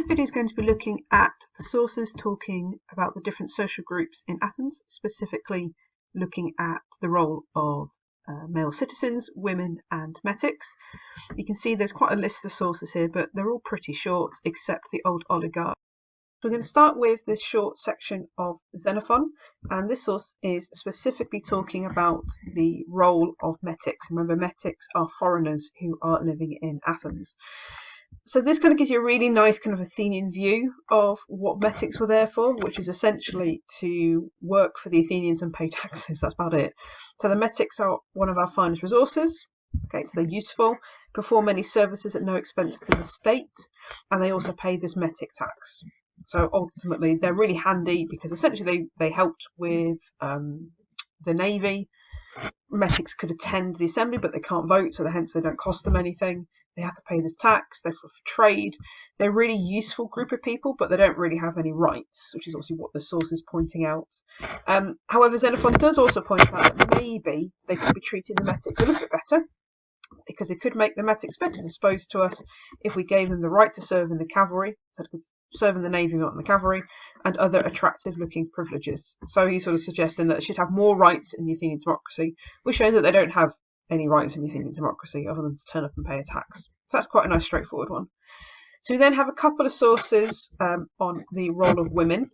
video is going to be looking at the sources talking about the different social groups in Athens, specifically looking at the role of male citizens, women and metics. You can see there's quite a list of sources here, but they're all pretty short except the old oligarch. We're going to start with this short section of Xenophon, and this source is specifically talking about the role of metics. Remember, metics are foreigners who are living in Athens. So this kind of gives you a really nice kind of Athenian view of what metics were there for, which is essentially to work for the Athenians and pay taxes. That's about it. So the metics are one of our finest resources. Okay, so they're useful, perform many services at no expense to the state, and they also pay this metic tax. So ultimately, they're really handy because essentially they helped with the navy. Metics could attend the assembly, but they can't vote, so hence they don't cost them anything. They have to pay this tax. They're for trade. They're a really useful group of people, but they don't really have any rights, which is obviously what the source is pointing out. However, Xenophon does also point out that maybe they could be treating the metics a little bit better, because it could make the metics better disposed to us if we gave them the right to serve in the cavalry, so serve in the navy, not in the cavalry, and other attractive-looking privileges. So he's sort of suggesting that they should have more rights in the Athenian democracy, which shows that they don't have any rights in the Athenian democracy other than to turn up and pay a tax. So that's quite a nice, straightforward one. So we then have a couple of sources on the role of women,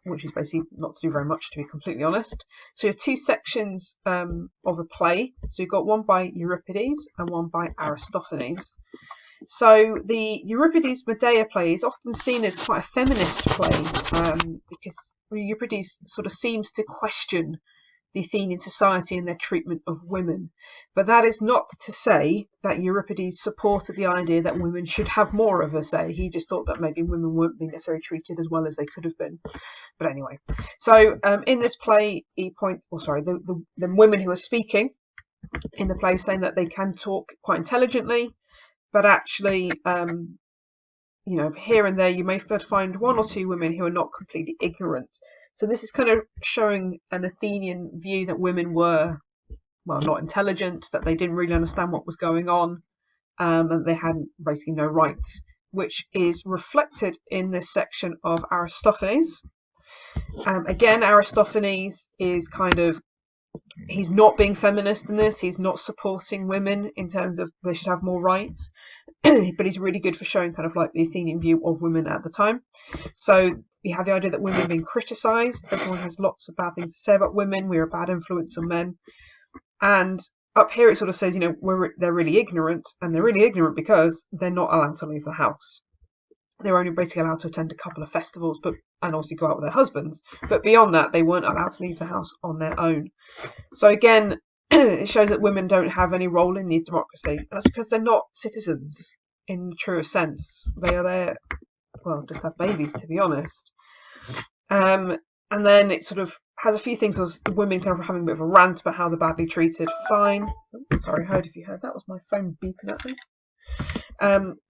which is basically not to do very much, to be completely honest. So you have two sections of a play. So you've got one by Euripides and one by Aristophanes. So the Euripides Medea play is often seen as quite a feminist play because Euripides sort of seems to question the Athenian society and their treatment of women. But that is not to say that Euripides supported the idea that women should have more of a say. He just thought that maybe women weren't being necessarily treated as well as they could have been. But anyway, so in this play, the women who are speaking in the play saying that they can talk quite intelligently, but actually, here and there you may find one or two women who are not completely ignorant. So this is kind of showing an Athenian view that women were, well, not intelligent, that they didn't really understand what was going on, and they had basically no rights, which is reflected in this section of Aristophanes. Again, Aristophanes is he's not being feminist in this. He's not supporting women in terms of they should have more rights, but he's really good for showing kind of like the Athenian view of women at the time. So we have the idea that women are being criticised. Everyone has lots of bad things to say about women. We're a bad influence on men. And up here it sort of says, they're really ignorant, and they're really ignorant because they're not allowed to leave the house. They're only basically allowed to attend a couple of festivals, and also go out with their husbands. But beyond that, they weren't allowed to leave the house on their own. So again, it shows that women don't have any role in the democracy. And that's because they're not citizens in the truest sense. They are there, just have babies, to be honest. And then it sort of has a few things of women kind of having a bit of a rant about how they're badly treated. Fine. Oh, sorry, if you heard that, was my phone beeping at me.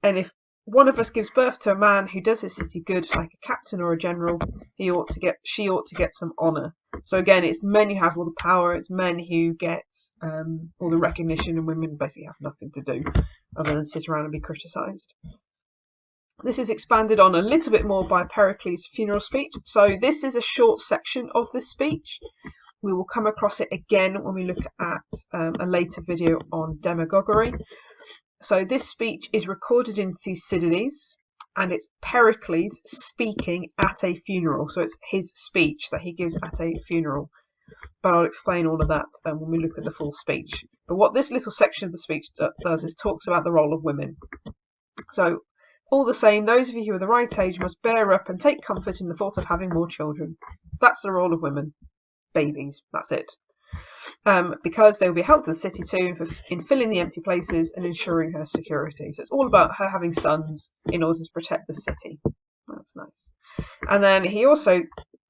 And if one of us gives birth to a man who does his city good, like a captain or a general, she ought to get some honour. So again, it's men who have all the power, it's men who get all the recognition, and women basically have nothing to do other than sit around and be criticised. This is expanded on a little bit more by Pericles' funeral speech. So this is a short section of this speech. We will come across it again when we look at a later video on demagoguery. So this speech is recorded in Thucydides, and it's Pericles speaking at a funeral. So it's his speech that he gives at a funeral. But I'll explain all of that when we look at the full speech. But what this little section of the speech does is talks about the role of women. So all the same, those of you who are the right age must bear up and take comfort in the thought of having more children. That's the role of women. Babies, that's it. Because they will be a help to the city too in filling the empty places and ensuring her security. So it's all about her having sons in order to protect the city. That's nice. And then he also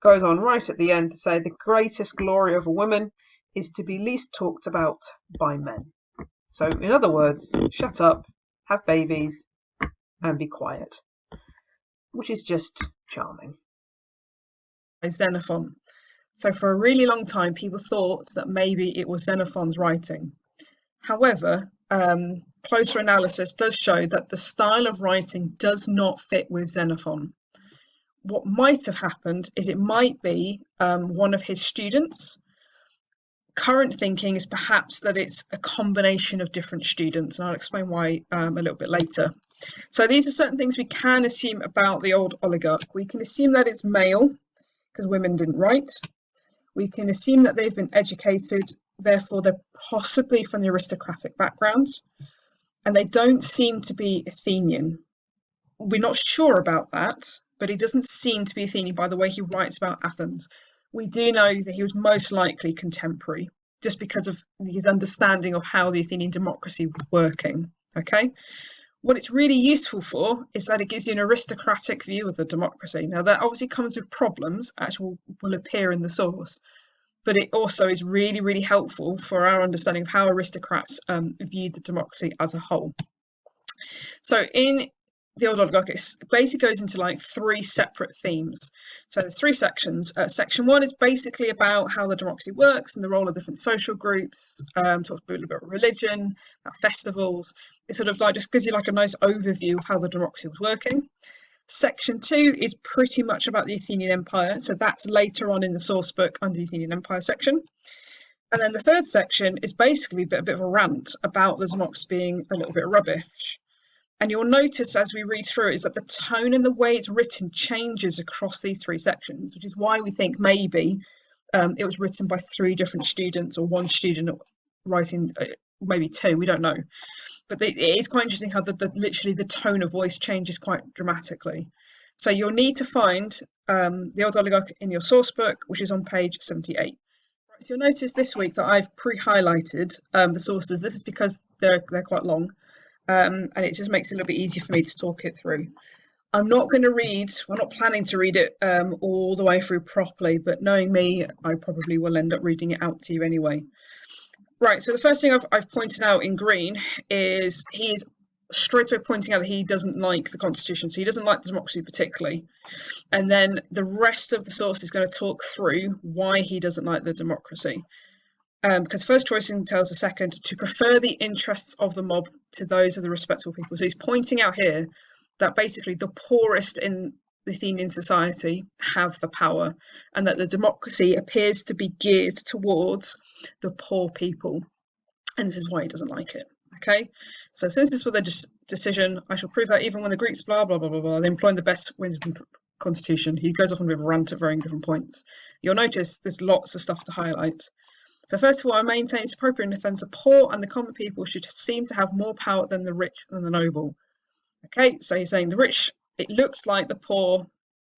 goes on right at the end to say the greatest glory of a woman is to be least talked about by men. So in other words, shut up, have babies, and be quiet, which is just charming. Xenophon. So for a really long time, people thought that maybe it was Xenophon's writing. However, closer analysis does show that the style of writing does not fit with Xenophon. What might have happened is it might be one of his students. Current thinking is perhaps that it's a combination of different students, and I'll explain why a little bit later. So these are certain things we can assume about the old oligarch. We can assume that it's male, because women didn't write. We can assume that they've been educated, therefore they're possibly from the aristocratic background, and they don't seem to be Athenian. We're not sure about that, but he doesn't seem to be Athenian by the way he writes about Athens. We do know that he was most likely contemporary, just because of his understanding of how the Athenian democracy was working. Okay, what it's really useful for is that it gives you an aristocratic view of the democracy. Now, that obviously comes with problems, as will appear in the source, but it also is really, really helpful for our understanding of how aristocrats viewed the democracy as a whole. So in the old oligarch, it basically goes into like 3 separate themes. So there's 3 sections. Section 1 is basically about how the democracy works and the role of different social groups. Talks a little bit about religion, about festivals. It sort of like just gives you like a nice overview of how the democracy was working. Section 2 is pretty much about the Athenian Empire. So that's later on in the source book under the Athenian Empire section. And then the 3rd section is basically a bit of a rant about the democracy being a little bit rubbish. And you'll notice as we read through it is that the tone and the way it's written changes across these 3 sections, which is why we think maybe it was written by 3 different students, or 1 student writing, maybe 2, we don't know. But it is quite interesting how literally the tone of voice changes quite dramatically. So you'll need to find the old oligarch in your source book, which is on page 78. Right, so you'll notice this week that I've pre-highlighted the sources. This is because they're quite long. And it just makes it a little bit easier for me to talk it through. I'm not going to read, we're not planning to read it all the way through properly, but knowing me, I probably will end up reading it out to you anyway. Right, so the first thing I've pointed out in green is he's straight away pointing out that he doesn't like the constitution, so he doesn't like the democracy particularly. And then the rest of the source is going to talk through why he doesn't like the democracy. Because first choice tells the second to prefer the interests of the mob to those of the respectable people. So he's pointing out here that basically the poorest in the Athenian society have the power, and that the democracy appears to be geared towards the poor people. And this is why he doesn't like it. Okay, so since this was a decision, I shall prove that even when the Greeks blah blah blah blah blah, they employing the best wins constitution. He goes off on a bit of a rant at varying different points. You'll notice there's lots of stuff to highlight. So first of all, I maintain it's appropriate in the sense the poor and the common people should seem to have more power than the rich and the noble. Okay, so he's saying the rich, it looks like the poor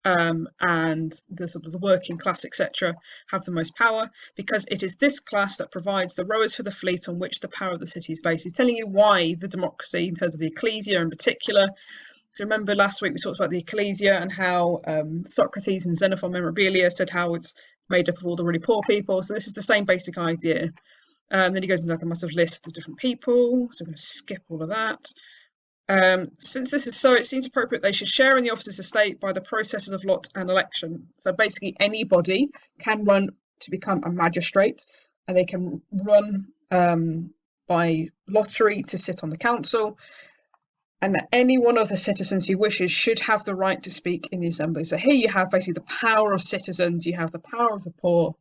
and the sort of the working class, etc., have the most power, because it is this class that provides the rowers for the fleet on which the power of the city is based. He's telling you why the democracy, in terms of the ecclesia in particular. So remember last week we talked about the ecclesia and how Socrates and Xenophon Memorabilia said how it's made up of all the really poor people. So this is the same basic idea. Then he goes into like a massive list of different people. So I'm going to skip all of that. Since this is so, it seems appropriate they should share in the offices of state by the processes of lot and election. So basically anybody can run to become a magistrate, and they can run by lottery to sit on the council, and that any one of the citizens who wishes should have the right to speak in the assembly. So here you have basically the power of citizens, you have the power of the poor,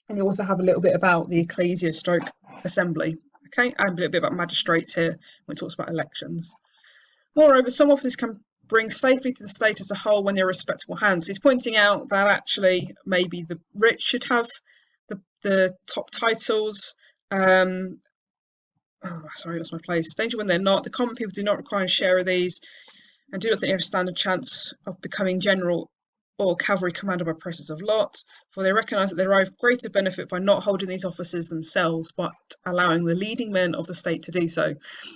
and you also have a little bit about the ecclesia stroke assembly. Okay, and a little bit about magistrates here when it talks about elections. Moreover, some offices can bring safely to the state as a whole when they're respectable hands. He's pointing out that actually maybe the rich should have the top titles. Sorry, lost my place. Danger when they're not. The common people do not require a share of these, and do not think they have a standard chance of becoming general or cavalry commander by process of lot, for they recognise that they derive greater benefit by not holding these offices themselves, but allowing the leading men of the state to do so.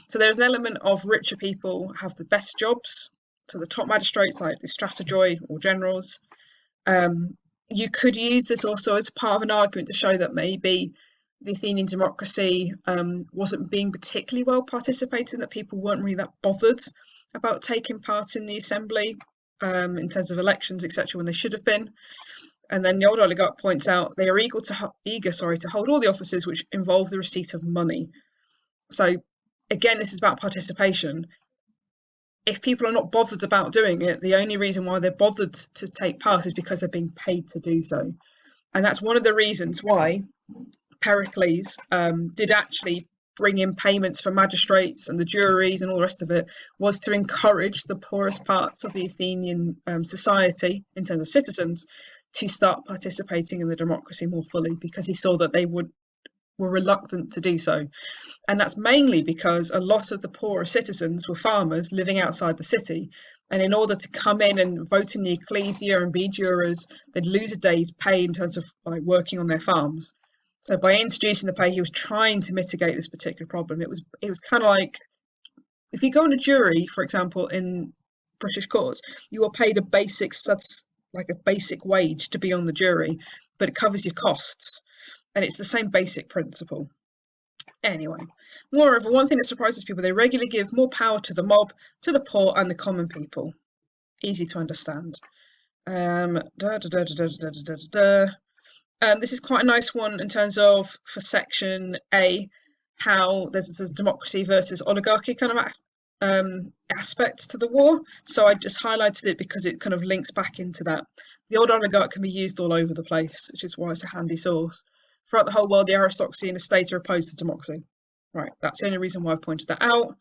So there's an element of richer people have the best jobs, so the top magistrates like the strategoi or generals. You could use this also as part of an argument to show that maybe the Athenian democracy wasn't being particularly well participated in, that people weren't really that bothered about taking part in the assembly in terms of elections, etc., when they should have been. And then the old oligarch points out they are eager to hold all the offices which involve the receipt of money. So again, this is about participation. If people are not bothered about doing it, the only reason why they're bothered to take part is because they're being paid to do so. And that's one of the reasons why Pericles did actually bring in payments for magistrates and the juries and all the rest of it, was to encourage the poorest parts of the Athenian society, in terms of citizens, to start participating in the democracy more fully, because he saw that they were reluctant to do so. And that's mainly because a lot of the poorer citizens were farmers living outside the city. And in order to come in and vote in the ecclesia and be jurors, they'd lose a day's pay in terms of like working on their farms. So by introducing the pay, he was trying to mitigate this particular problem. It was kind of like, if you go on a jury, for example, in British courts, you are paid a basic wage to be on the jury, but it covers your costs. And it's the same basic principle. Anyway, moreover, one thing that surprises people, they regularly give more power to the mob, to the poor, and the common people. Easy to understand. This is quite a nice one in terms of, for section A, how there's a democracy versus oligarchy kind of aspect to the war. So I just highlighted it because it kind of links back into that. The old oligarch can be used all over the place, which is why it's a handy source. Throughout the whole world, the aristocracy and the state are opposed to democracy. Right, that's the only reason why I pointed that out.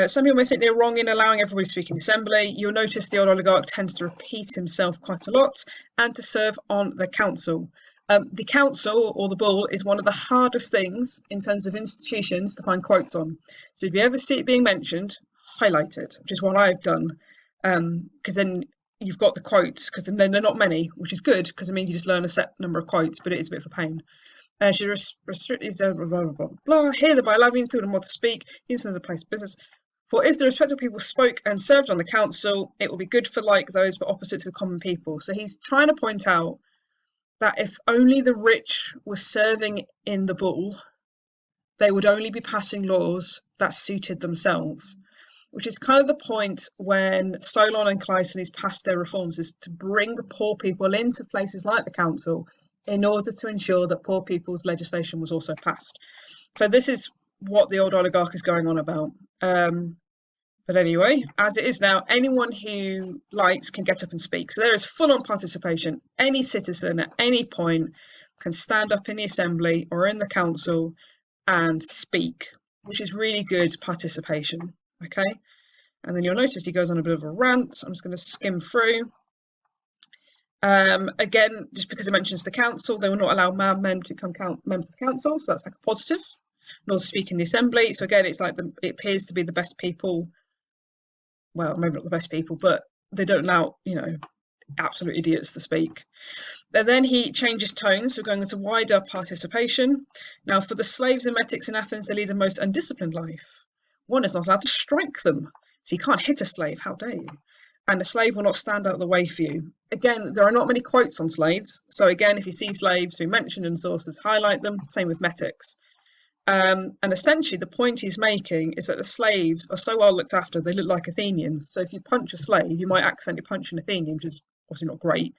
Some people may think they're wrong in allowing everybody to speak in the assembly. You'll notice the old oligarch tends to repeat himself quite a lot and to serve on the council. The council, or the bull, is one of the hardest things in terms of institutions to find quotes on. So if you ever see it being mentioned, highlight it, which is what I've done, because then you've got the quotes, because then they're not many, which is good, because it means you just learn a set number of quotes, but it is a bit of a pain. She restrict his blah, blah, blah, blah. Here, by allowing people more to speak, inside the place of business. For if the respectable people spoke and served on the council, it will be good for like those, but opposite to the common people. So he's trying to point out that if only the rich were serving in the bull, they would only be passing laws that suited themselves, which is kind of the point when Solon and Cleisthenes passed their reforms, is to bring the poor people into places like the council in order to ensure that poor people's legislation was also passed. So this is what the old oligarch is going on about. But anyway, as it is now, anyone who likes can get up and speak. So there is full-on participation. Any citizen at any point can stand up in the assembly or in the council and speak, which is really good participation. Okay, and then you'll notice he goes on a bit of a rant. I'm just going to skim through. Again, just because it mentions the council, they will not allow men to become members of the council, so that's like a positive, nor to speak in the assembly. So again, it's like it appears to be the best people. Well, maybe not the best people, but they don't allow, absolute idiots to speak. And then he changes tones, so going into wider participation. Now, for the slaves and metics in Athens, they lead a most undisciplined life. One is not allowed to strike them, so you can't hit a slave, how dare you? And a slave will not stand out of the way for you. Again, there are not many quotes on slaves, so again, if you see slaves who mentioned in sources, highlight them, same with metics. And essentially the point he's making is that the slaves are so well looked after, they look like Athenians. So if you punch a slave, you might accidentally punch an Athenian, which is obviously not great.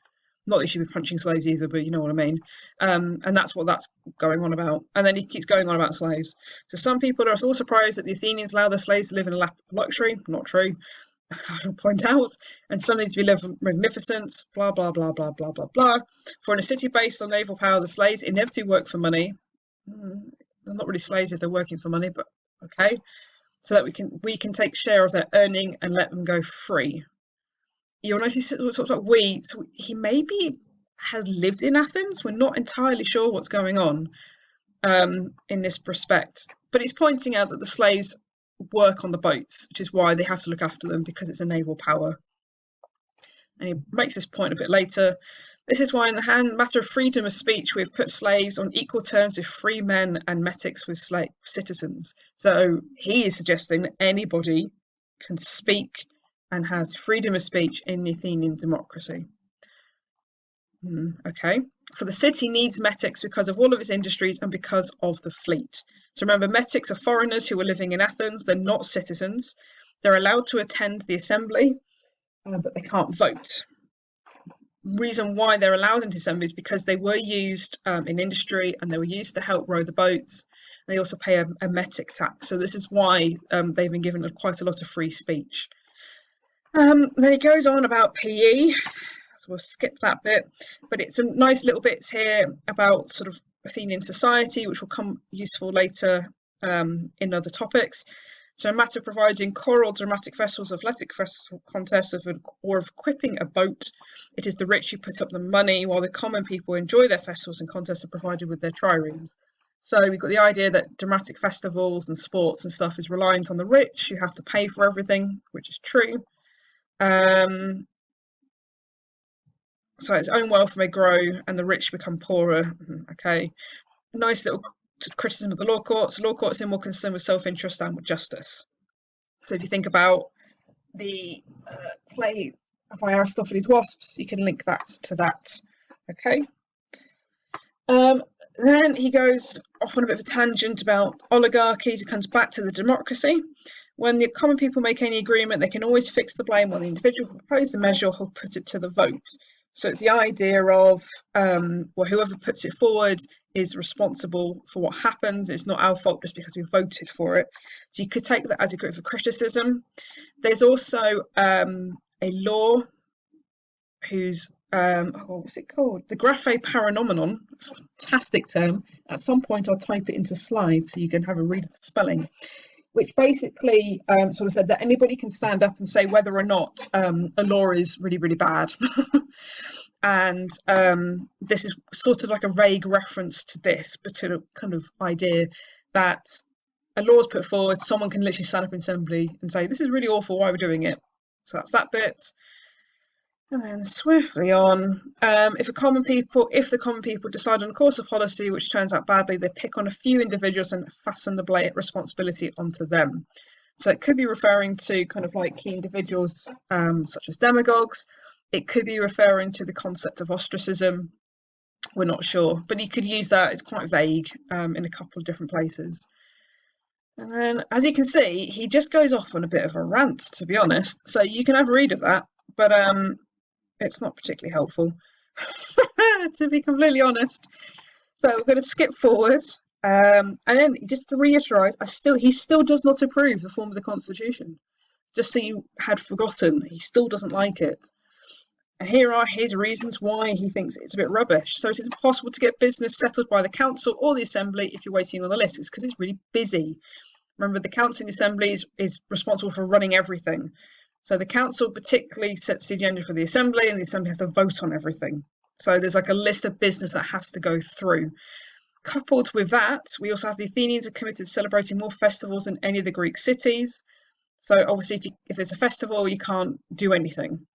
Not that you should be punching slaves either, but you know what I mean. And that's what that's going on about. And then he keeps going on about slaves. So some people are all surprised that the Athenians allow their slaves to live in a lap of luxury. Not true. I will point out, and some need to be living magnificence, blah, blah, blah, blah, blah, blah, blah. For in a city based on naval power, the slaves inevitably work for money. They're not really slaves if they're working for money, but okay. So that we can take share of their earning and let them go free. You'll notice he talks about we, so he maybe has lived in Athens. We're not entirely sure what's going on in this respect. But he's pointing out that the slaves work on the boats, which is why they have to look after them, because it's a naval power. And he makes this point a bit later. This is why in the matter of freedom of speech, we have put slaves on equal terms with free men and metics with slave citizens. So he is suggesting that anybody can speak and has freedom of speech in the Athenian democracy. Okay. For the city needs metics because of all of its industries and because of the fleet. So remember, metics are foreigners who are living in Athens. They're not citizens. They're allowed to attend the assembly, but they can't vote. Reason why they're allowed into assembly is because they were used in industry and they were used to help row the boats. They also pay a metic tax. So this is why they've been given quite a lot of free speech. Then he goes on about PE. So we'll skip that bit, but it's some nice little bits here about sort of Athenian society, which will come useful later in other topics. So a matter of providing choral, dramatic festivals, athletic festival contests, or of equipping a boat, it is the rich who put up the money, while the common people enjoy their festivals and contests are provided with their triremes. So we've got the idea that dramatic festivals and sports and stuff is reliant on the rich, who have to pay for everything, which is true. So its own wealth may grow and the rich become poorer. Okay, nice little criticism of the law courts. Law courts are more concerned with self-interest than with justice. So if you think about the play by Aristophanes' Wasps, you can link that to that. Okay. Then he goes off on a bit of a tangent about oligarchies. He comes back to the democracy. When the common people make any agreement, they can always fix the blame on the individual who proposed the measure or who put it to the vote. So it's the idea of, well, whoever puts it forward is responsible for what happens. It's not our fault just because we voted for it. So you could take that as a bit of criticism. There's also a law whose, what's it called? The Graphe Paranomenon, fantastic term. At some point I'll type it into slides so you can have a read of the spelling, which basically sort of said that anybody can stand up and say whether or not a law is really, really bad. And this is sort of like a vague reference to this, but to a kind of idea that a law is put forward, someone can literally stand up in assembly and say, this is really awful, why we're doing it. So that's that bit. And then swiftly on, if the common people decide on a course of policy which turns out badly, they pick on a few individuals and fasten the responsibility onto them. So it could be referring to kind of like key individuals, such as demagogues. It could be referring to the concept of ostracism. We're not sure, but you could use that. It's quite vague in a couple of different places. And then, as you can see, he just goes off on a bit of a rant, to be honest. So you can have a read of that, but it's not particularly helpful, to be completely honest. So we're going to skip forward. And then, just to reiterate, he still does not approve the form of the Constitution. Just so you had forgotten, he still doesn't like it. And here are his reasons why he thinks it's a bit rubbish. So it is impossible to get business settled by the council or the assembly if you're waiting on the list. It's because it's really busy. Remember, the council and the assembly is responsible for running everything. So the council particularly sets the agenda for the assembly, and the assembly has to vote on everything. So there's like a list of business that has to go through. Coupled with that, we also have the Athenians are committed to celebrating more festivals than any of the Greek cities. So obviously, if there's a festival, you can't do anything.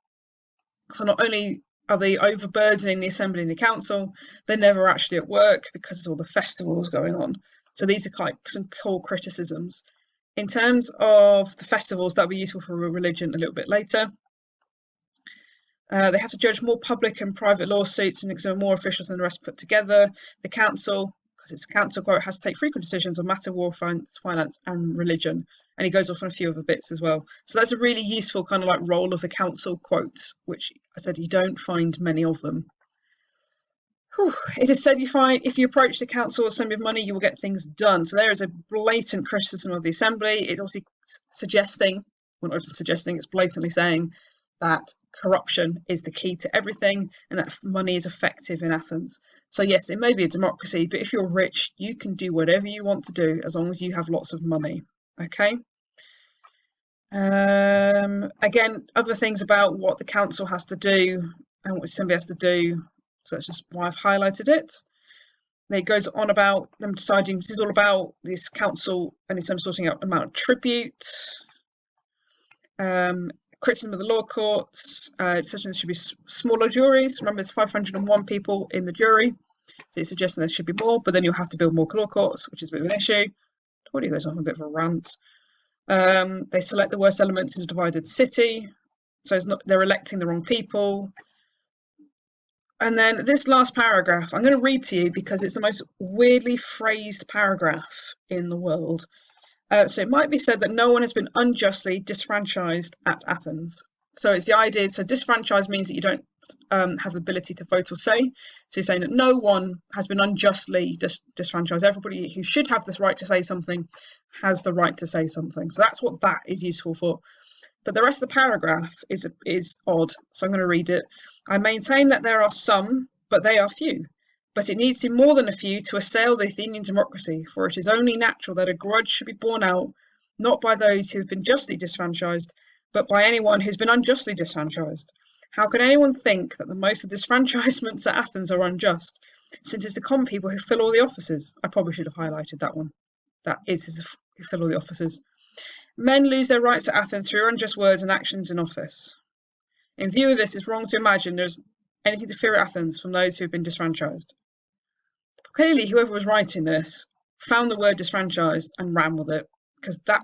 So not only are they overburdening the assembly and the council, they're never actually at work because of all the festivals going on. So these are quite some core criticisms. In terms of the festivals, that'll be useful for religion a little bit later. They have to judge more public and private lawsuits and examine more officials than the rest put together. The council, because it's a council, quote, has to take frequent decisions on matter of war, finance, and religion. And he goes off on a few other bits as well. So that's a really useful kind of like role of the council quotes, which I said you don't find many of them. It is said if you approach the council or assembly of money, you will get things done. So there is a blatant criticism of the assembly. It's also suggesting, well, not just suggesting, it's blatantly saying that corruption is the key to everything and that money is effective in Athens. So yes, it may be a democracy, but if you're rich, you can do whatever you want to do as long as you have lots of money. Okay. Again, other things about what the council has to do and what assembly has to do. So that's just why I've highlighted it. It goes on about them deciding, this is all about this council and it's them sorting out amount of tribute. Criticism of the law courts, decisions should be smaller juries. Remember, there's 501 people in the jury, so you're suggesting there should be more, but then you'll have to build more law courts, which is a bit of an issue. Already goes on a bit of a rant. They select the worst elements in a divided city, so they're electing the wrong people. And then this last paragraph, I'm going to read to you because it's the most weirdly phrased paragraph in the world. So it might be said that no one has been unjustly disfranchised at Athens. So it's the idea, so disfranchised means that you don't have the ability to vote or say. So he's saying that no one has been unjustly disfranchised. Everybody who should have the right to say something has the right to say something. So that's what that is useful for. But the rest of the paragraph is odd. So I'm going to read it. I maintain that there are some, but they are few. But it needs to be more than a few to assail the Athenian democracy, for it is only natural that a grudge should be borne out, not by those who have been justly disfranchised, but by anyone who's been unjustly disfranchised. How can anyone think that the most of the disfranchisements at Athens are unjust, since it's the common people who fill all the offices? I probably should have highlighted that one. That is who fill all the offices. Men lose their rights at Athens through unjust words and actions in office. In view of this, it's wrong to imagine there's anything to fear at Athens from those who have been disfranchised. Clearly, whoever was writing this found the word disfranchised and ran with it, because that